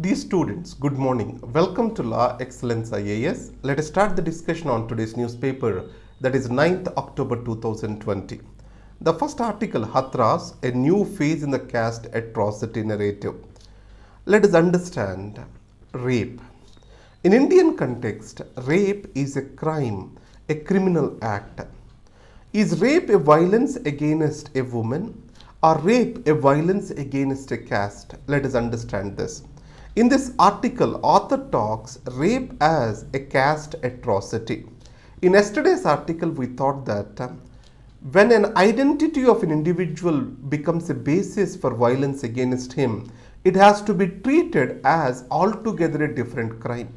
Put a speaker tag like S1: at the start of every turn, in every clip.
S1: Dear students, good morning. Welcome to Law Excellence IAS. Let us start the discussion on today's newspaper, that is 9th October 2020. The first article, Hathras, a new phase in the caste atrocity narrative. Let us understand rape. In Indian context, rape is a crime, a criminal act. Is rape a violence against a woman or rape a violence against a caste? Let us understand this. In this article, author talks rape as a caste atrocity. In yesterday's article, we thought that when an identity of an individual becomes a basis for violence against him, it has to be treated as altogether a different crime.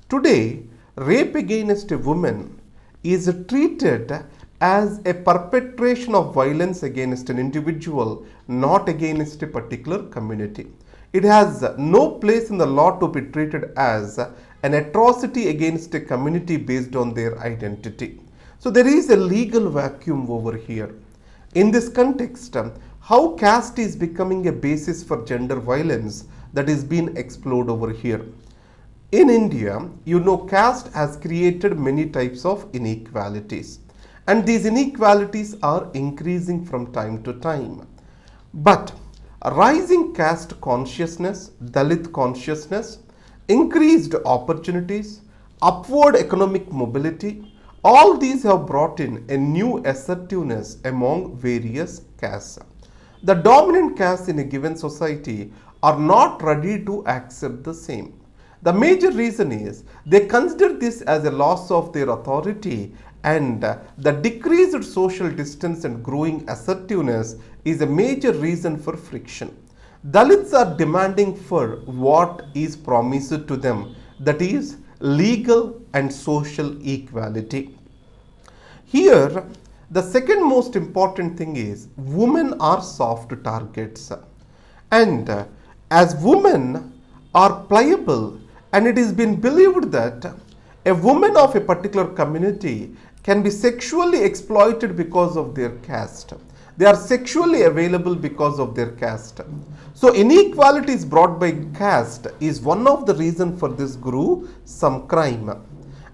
S1: Today, rape against a woman is treated as a perpetration of violence against an individual, not against a particular community. It has no place in the law to be treated as an atrocity against a community based on their identity. So there is a legal vacuum over here. In this context, how caste is becoming a basis for gender violence, that is being explored over here. In India, caste has created many types of inequalities, and these inequalities are increasing from time to time. But rising caste consciousness, Dalit consciousness, increased opportunities, upward economic mobility, all these have brought in a new assertiveness among various castes. The dominant castes in a given society are not ready to accept the same. The major reason is they consider this as a loss of their authority, and the decreased social distance and growing assertiveness is a major reason for friction. Dalits are demanding for what is promised to them, that is legal and social equality. Here, the second most important thing is women are soft targets, and as women are pliable, and it has been believed that a woman of a particular community can be sexually exploited because of their caste. They are sexually available because of their caste. So inequalities brought by caste is one of the reasons for this gruesome crime.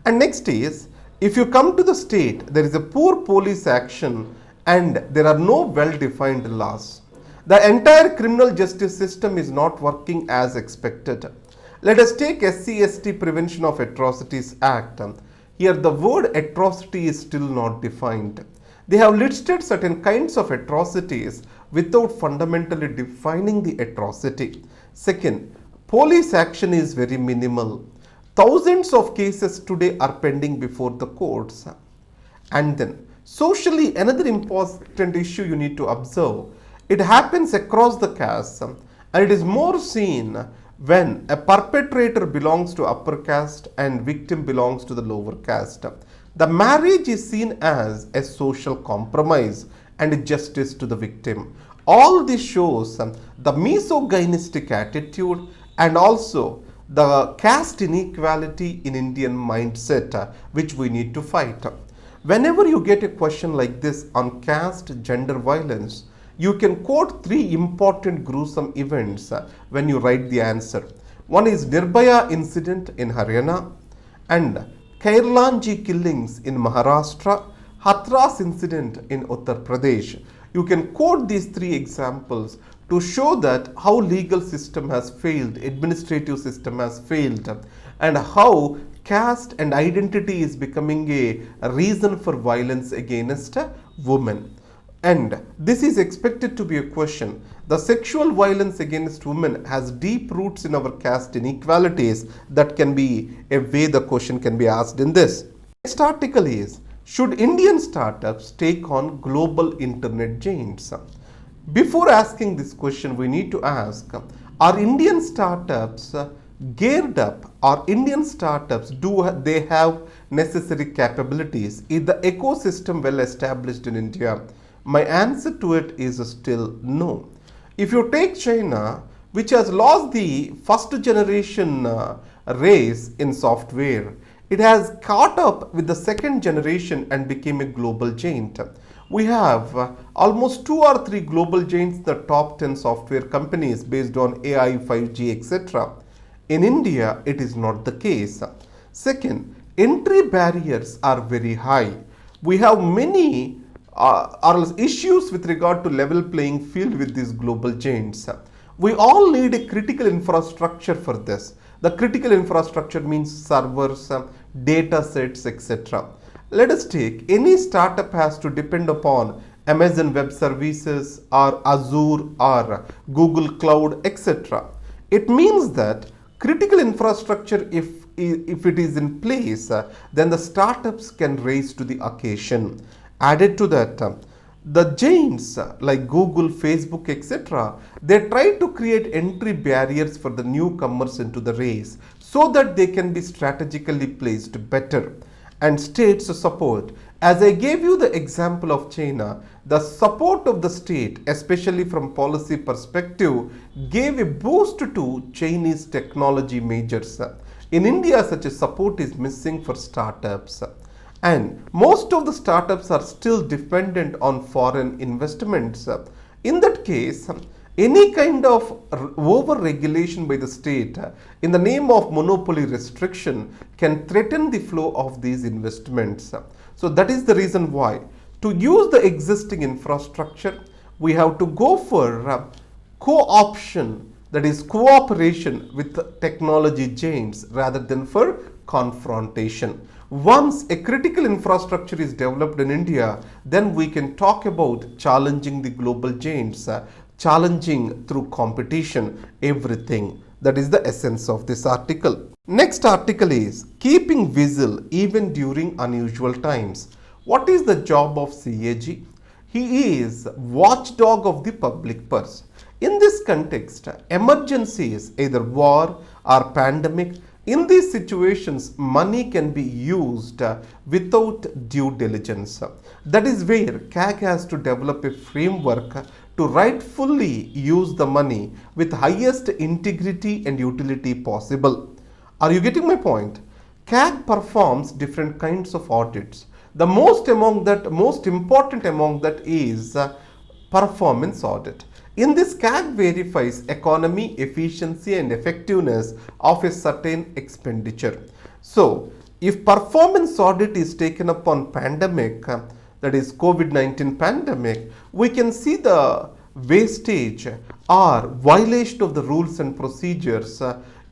S1: And next is, if you come to the state, there is a poor police action and there are no well-defined laws. The entire criminal justice system is not working as expected. Let us take SC/ST Prevention of Atrocities Act. Here the word atrocity is still not defined. They have listed certain kinds of atrocities without fundamentally defining the atrocity. Second, police action is very minimal. Thousands of cases today are pending before the courts. And then, socially, another important issue you need to observe. It happens across the caste, and it is more seen when a perpetrator belongs to upper caste and victim belongs to the lower caste. The marriage is seen as a social compromise and justice to the victim. All this shows the misogynistic attitude and also the caste inequality in Indian mindset, which we need to fight. Whenever you get a question like this on caste gender violence, you can quote three important gruesome events when you write the answer. One is Nirbhaya incident in Haryana, and Kairlanji killings in Maharashtra, Hathras incident in Uttar Pradesh. You can quote these three examples to show that how legal system has failed, administrative system has failed, and how caste and identity is becoming a reason for violence against women. And this is expected to be a question. The sexual violence against women has deep roots in our caste inequalities. That can be a way the question can be asked in this. Next article is, should Indian startups take on global internet giants? Before asking this question, we need to ask, are Indian startups geared up? Are Indian startups, do they have necessary capabilities? Is the ecosystem well established in India? My answer to it is still no. If you take China, which has lost the first generation race in software, it has caught up with the second generation and became a global giant. We have almost 2 or 3 global giants, the top 10 software companies based on AI, 5G, etc. In India, it is not the case. Second, entry barriers are very high. We have many issues with regard to level playing field with these global giants. We all need a critical infrastructure for this. The critical infrastructure means servers, data sets, etc. Let us take any startup has to depend upon Amazon Web Services or Azure or Google Cloud, etc. It means that critical infrastructure, if it is in place, then the startups can rise to the occasion. Added to that, the giants like Google, Facebook, etc., they try to create entry barriers for the newcomers into the race so that they can be strategically placed better. And states support. As I gave you the example of China, the support of the state, especially from policy perspective, gave a boost to Chinese technology majors. In India, such a support is missing for startups. And most of the startups are still dependent on foreign investments. In that case, any kind of over-regulation by the state in the name of monopoly restriction can threaten the flow of these investments. So that is the reason why to use the existing infrastructure, we have to go for co-option, that is cooperation with technology giants rather than for confrontation. Once a critical infrastructure is developed in India, then we can talk about challenging the global giants, challenging through competition, everything. That is the essence of this article. Next article is keeping vigil even during unusual times. What is the job of CAG? He is watchdog of the public purse. In this context, emergencies, either war or pandemic, in these situations, money can be used without due diligence. That is where CAG has to develop a framework to rightfully use the money with highest integrity and utility possible. Are you getting my point? CAG performs different kinds of audits. The most important among that is performance audit. In this, CAG verifies economy, efficiency and effectiveness of a certain expenditure. So, if performance audit is taken up on pandemic, that is COVID-19 pandemic, we can see the wastage or violation of the rules and procedures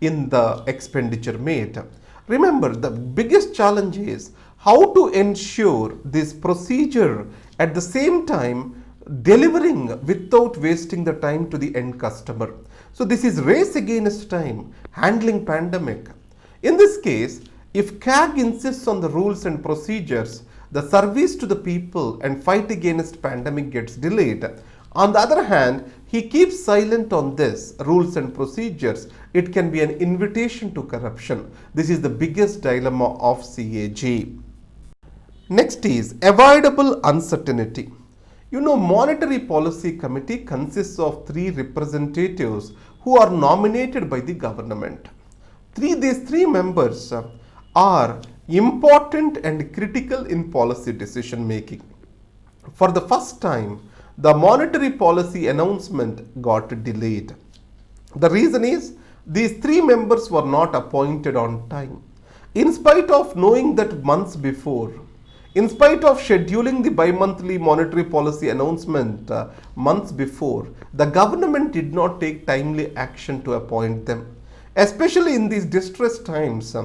S1: in the expenditure made. Remember, the biggest challenge is how to ensure this procedure at the same time delivering without wasting the time to the end customer. So this is race against time, handling pandemic. In this case, if CAG insists on the rules and procedures, the service to the people and fight against pandemic gets delayed. On the other hand, he keeps silent on this rules and procedures. It can be an invitation to corruption. This is the biggest dilemma of CAG. Next is avoidable uncertainty. You know, Monetary Policy Committee consists of 3 representatives who are nominated by the government. These three members are important and critical in policy decision making. For the first time, the monetary policy announcement got delayed. The reason is these 3 members were not appointed on time. In spite of knowing that months before, in spite of scheduling the bi-monthly monetary policy announcement months before, the government did not take timely action to appoint them. Especially in these distressed times,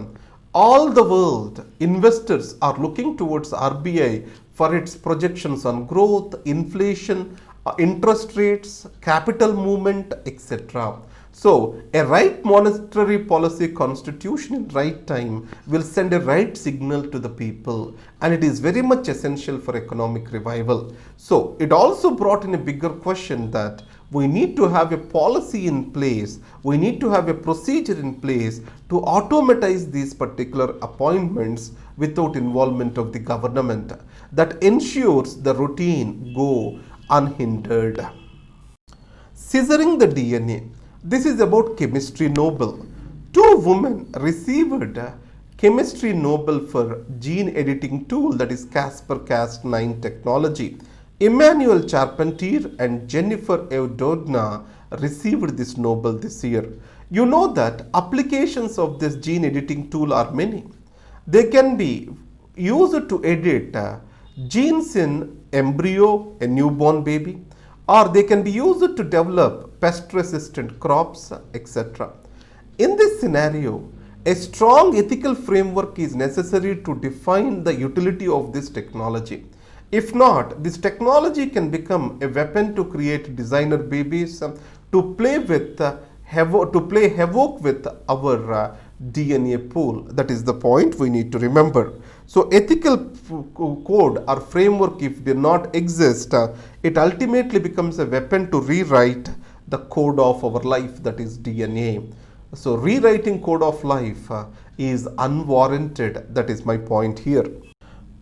S1: all the world investors are looking towards RBI for its projections on growth, inflation, interest rates, capital movement, etc. So, a right monetary policy constitution in right time will send a right signal to the people, and it is very much essential for economic revival. So, it also brought in a bigger question that we need to have a policy in place, we need to have a procedure in place to automatize these particular appointments without involvement of the government that ensures the routine go unhindered. Scissoring the DNA. This is about chemistry Nobel. 2 women received chemistry Nobel for gene editing tool, that is CRISPR-Cas9 technology. Emmanuel Charpentier and Jennifer Doudna received this Nobel this year. You know that applications of this gene editing tool are many. They can be used to edit genes in embryo, a newborn baby, or they can be used to develop pest resistant crops, etc. In this scenario, a strong ethical framework is necessary to define the utility of this technology. If not, this technology can become a weapon to create designer babies to play with havoc with our DNA pool. That is the point we need to remember. So ethical code or framework, if they not exist, it ultimately becomes a weapon to rewrite the code of our life, that is DNA. So rewriting code of life is unwarranted. That is my point here.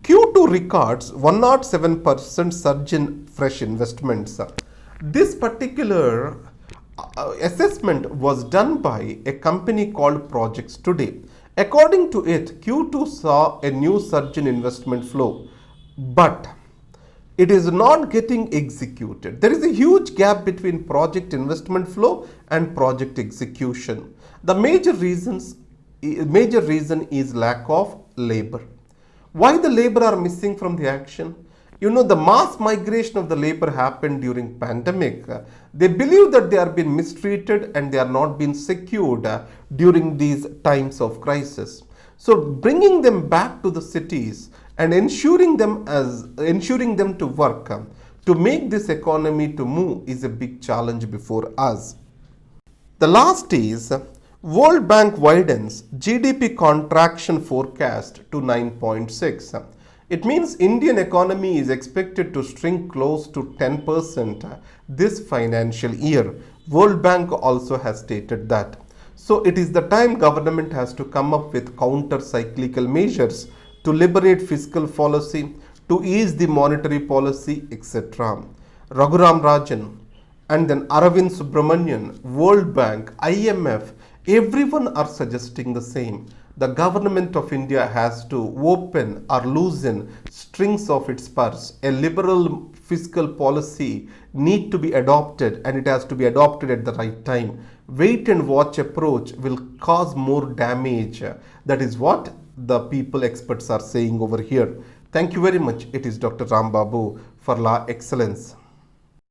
S1: Q2 records 107% surge in fresh investments. This particular assessment was done by a company called Projects Today. According to it, Q2 saw a new surge in investment flow, but it is not getting executed. There is a huge gap between project investment flow and project execution. The major reason is lack of labor. Why the labor are missing from the action? You know, the mass migration of the labor happened during pandemic. They believe that they are being mistreated and they are not being secured during these times of crisis. So bringing them back to the cities and ensuring them to work to make this economy to move is a big challenge before us. The last is World Bank widens GDP contraction forecast to 9.6. It means Indian economy is expected to shrink close to 10% this financial year. World Bank also has stated that. So it is the time government has to come up with counter-cyclical measures to liberate fiscal policy, to ease the monetary policy, etc. Raghuram Rajan and then Aravind Subramanian, World Bank, IMF, everyone are suggesting the same. The government of India has to open or loosen strings of its purse. A liberal fiscal policy need to be adopted, and it has to be adopted at the right time. Wait and watch approach will cause more damage. That is what the people experts are saying over here. Thank you very much. It is Dr. Rambabu for Law Excellence.